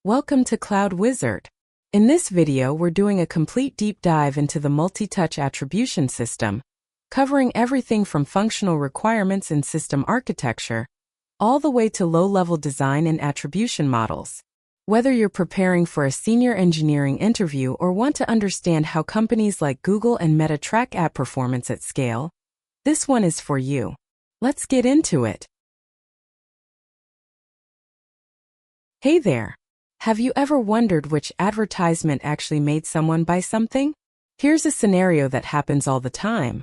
Welcome to Cloud Wizard. In this video, we're doing a complete deep dive into the multi-touch attribution system, covering everything from functional requirements and system architecture, all the way to low-level design and attribution models. Whether you're preparing for a senior engineering interview or want to understand how companies like Google and Meta track app performance at scale, this one is for you. Let's get into it. Hey there! Have you ever wondered which advertisement actually made someone buy something? Here's a scenario that happens all the time.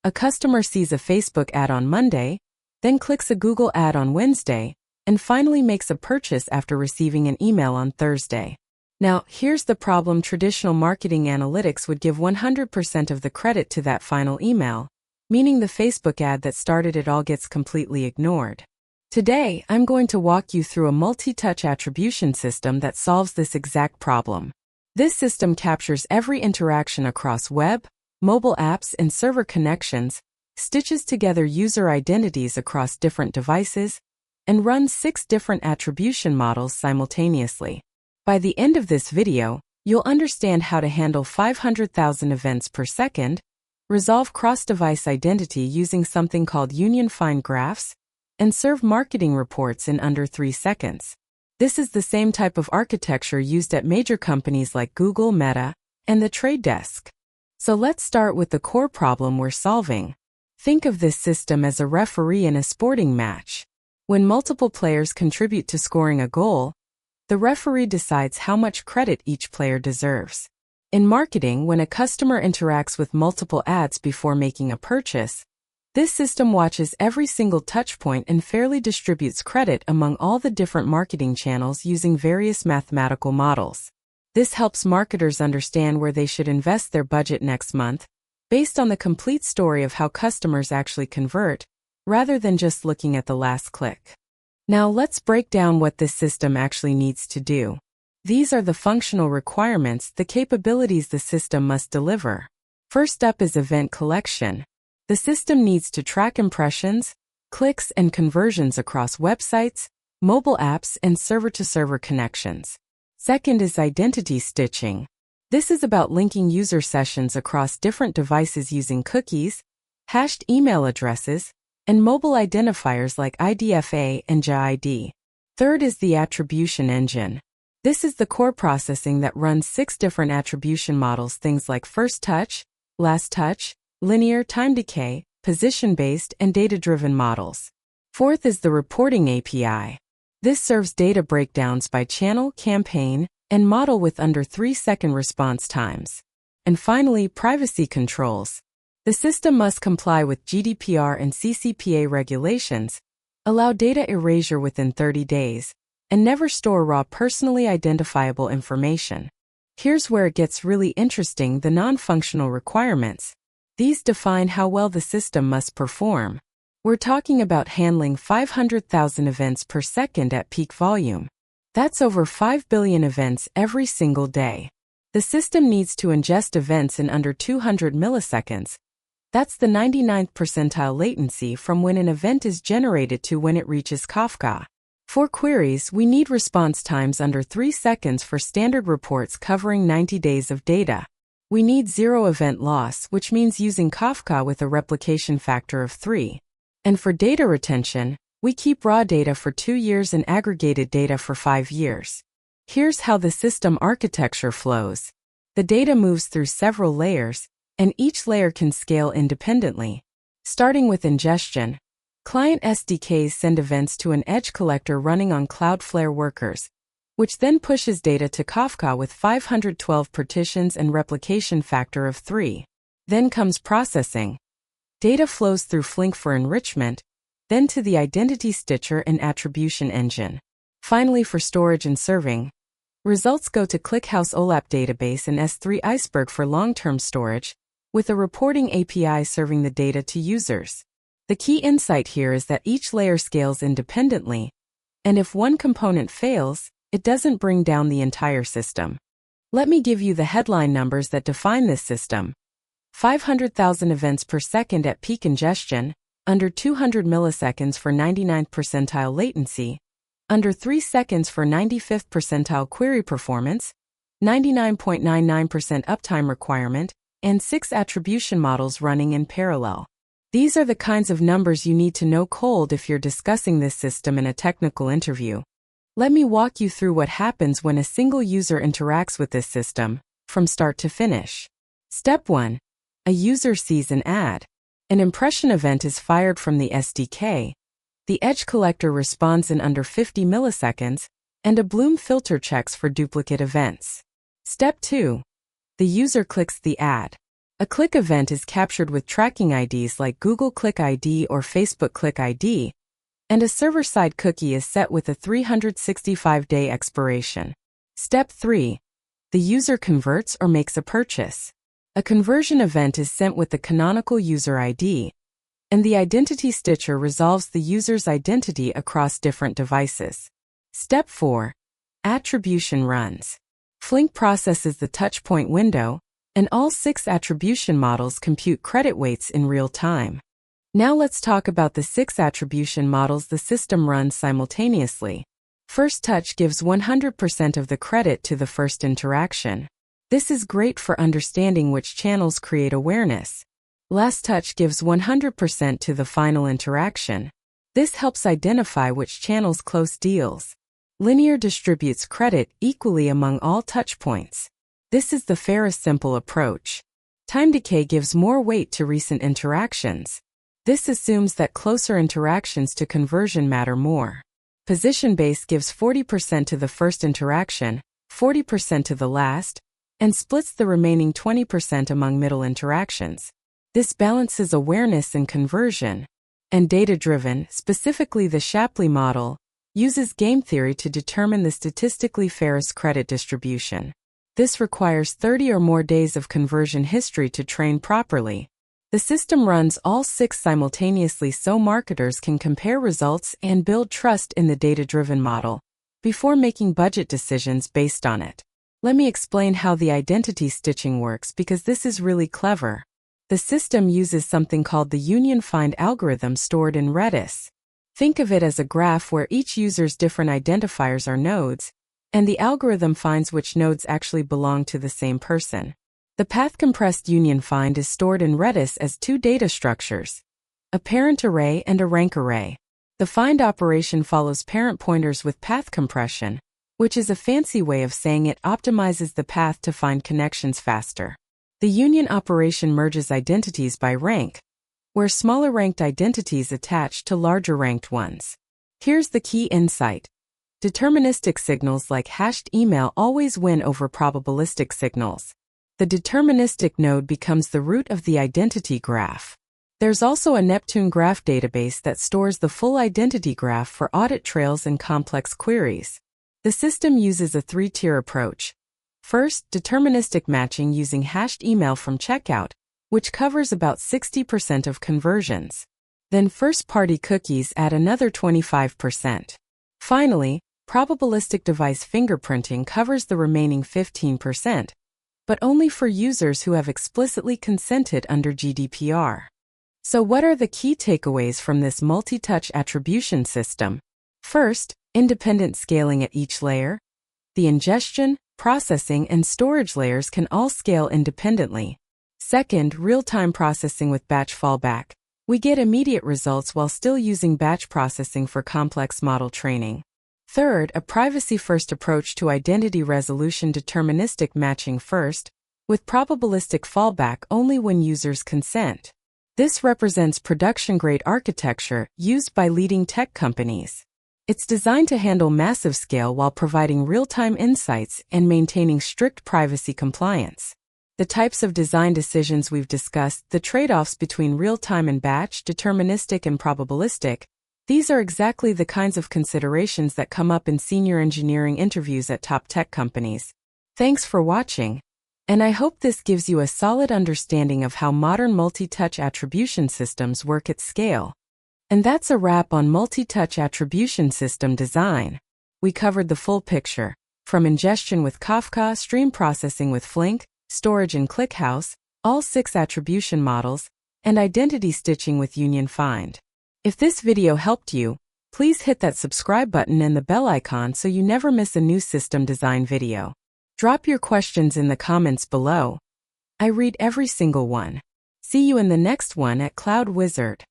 A customer sees a Facebook ad on Monday, then clicks a Google ad on Wednesday, and finally makes a purchase after receiving an email on Thursday. Now, here's the problem: traditional marketing analytics would give 100% of the credit to that final email, meaning the Facebook ad that started it all gets completely ignored. Today, I'm going to walk you through a multi-touch attribution system that solves this exact problem. This system captures every interaction across web, mobile apps, and server connections, stitches together user identities across different devices, and runs 6 different attribution models simultaneously. By the end of this video, you'll understand how to handle 500,000 events per second, resolve cross-device identity using something called union-find graphs, and serve marketing reports in under 3 seconds. This is the same type of architecture used at major companies like Google, Meta, and The Trade Desk. So let's start with the core problem we're solving. Think of this system as a referee in a sporting match. When multiple players contribute to scoring a goal, the referee decides how much credit each player deserves. In marketing, when a customer interacts with multiple ads before making a purchase, this system watches every single touchpoint and fairly distributes credit among all the different marketing channels using various mathematical models. This helps marketers understand where they should invest their budget next month, based on the complete story of how customers actually convert, rather than just looking at the last click. Now let's break down what this system actually needs to do. These are the functional requirements, the capabilities the system must deliver. First up is event collection. The system needs to track impressions, clicks, and conversions across websites, mobile apps, and server-to-server connections. Second is identity stitching. This is about linking user sessions across different devices using cookies, hashed email addresses, and mobile identifiers like IDFA and JID. Third is the attribution engine. This is the core processing that runs 6 different attribution models, things like first touch, last touch, linear, time-decay, position-based, and data-driven models. Fourth is the reporting API. This serves data breakdowns by channel, campaign, and model with under 3-second response times. And finally, privacy controls. The system must comply with GDPR and CCPA regulations, allow data erasure within 30 days, and never store raw personally identifiable information. Here's where it gets really interesting: the non-functional requirements. These define how well the system must perform. We're talking about handling 500,000 events per second at peak volume. That's over 5 billion events every single day. The system needs to ingest events in under 200 milliseconds. That's the 99th percentile latency from when an event is generated to when it reaches Kafka. For queries, we need response times under 3 seconds for standard reports covering 90 days of data. We need 0 event loss, which means using Kafka with a replication factor of 3. And for data retention, we keep raw data for 2 years and aggregated data for 5 years. Here's how the system architecture flows. The data moves through several layers, and each layer can scale independently. Starting with ingestion, client SDKs send events to an edge collector running on Cloudflare workers, which then pushes data to Kafka with 512 partitions and replication factor of 3. Then comes processing. Data flows through Flink for enrichment, then to the identity stitcher and attribution engine. Finally, for storage and serving, results go to ClickHouse OLAP database and S3 Iceberg for long-term storage, with a reporting API serving the data to users. The key insight here is that each layer scales independently, and if one component fails, it doesn't bring down the entire system. Let me give you the headline numbers that define this system. 500,000 events per second at peak ingestion, under 200 milliseconds for 99th percentile latency, under 3 seconds for 95th percentile query performance, 99.99% uptime requirement, and 6 attribution models running in parallel. These are the kinds of numbers you need to know cold if you're discussing this system in a technical interview. Let me walk you through what happens when a single user interacts with this system, from start to finish. Step 1. A user sees an ad. An impression event is fired from the SDK. The edge collector responds in under 50 milliseconds, and a Bloom filter checks for duplicate events. Step 2. The user clicks the ad. A click event is captured with tracking IDs like Google Click ID or Facebook Click ID, and a server-side cookie is set with a 365-day expiration. Step 3. The user converts or makes a purchase. A conversion event is sent with the canonical user ID, and the identity stitcher resolves the user's identity across different devices. Step 4. Attribution runs. Flink processes the touchpoint window, and all 6 attribution models compute credit weights in real time. Now let's talk about the 6 attribution models the system runs simultaneously. First touch gives 100% of the credit to the first interaction. This is great for understanding which channels create awareness. Last touch gives 100% to the final interaction. This helps identify which channels close deals. Linear distributes credit equally among all touchpoints. This is the fairest simple approach. Time-Decay gives more weight to recent interactions. This assumes that closer interactions to conversion matter more. Position-based gives 40% to the first interaction, 40% to the last, and splits the remaining 20% among middle interactions. This balances awareness and conversion. And data-driven, specifically the Shapley model, uses game theory to determine the statistically fairest credit distribution. This requires 30 or more days of conversion history to train properly. The system runs all 6 simultaneously so marketers can compare results and build trust in the data-driven model before making budget decisions based on it. Let me explain how the identity stitching works because this is really clever. The system uses something called the union find algorithm stored in Redis. Think of it as a graph where each user's different identifiers are nodes, and the algorithm finds which nodes actually belong to the same person. The path-compressed union find is stored in Redis as 2 data structures, a parent array and a rank array. The find operation follows parent pointers with path compression, which is a fancy way of saying it optimizes the path to find connections faster. The union operation merges identities by rank, where smaller ranked identities attach to larger ranked ones. Here's the key insight. Deterministic signals like hashed email always win over probabilistic signals. The deterministic node becomes the root of the identity graph. There's also a Neptune graph database that stores the full identity graph for audit trails and complex queries. The system uses a 3-tier approach. First, deterministic matching using hashed email from checkout, which covers about 60% of conversions. Then first-party cookies add another 25%. Finally, probabilistic device fingerprinting covers the remaining 15%, but only for users who have explicitly consented under GDPR. So what are the key takeaways from this multi-touch attribution system? First, independent scaling at each layer. The ingestion, processing, and storage layers can all scale independently. Second, real-time processing with batch fallback. We get immediate results while still using batch processing for complex model training. Third, a privacy-first approach to identity resolution, deterministic matching first, with probabilistic fallback only when users consent. This represents production-grade architecture used by leading tech companies. It's designed to handle massive scale while providing real-time insights and maintaining strict privacy compliance. The types of design decisions we've discussed, the trade-offs between real-time and batch, deterministic and probabilistic, these are exactly the kinds of considerations that come up in senior engineering interviews at top tech companies. Thanks for watching, and I hope this gives you a solid understanding of how modern multi-touch attribution systems work at scale. And that's a wrap on multi-touch attribution system design. We covered the full picture, from ingestion with Kafka, stream processing with Flink, storage in ClickHouse, all 6 attribution models, and identity stitching with Union Find. If this video helped you, Please hit that subscribe button and the bell icon so you never miss a new system design video. Drop your questions in the comments below. I read every single one. See you in the next one at Cloud Wizard.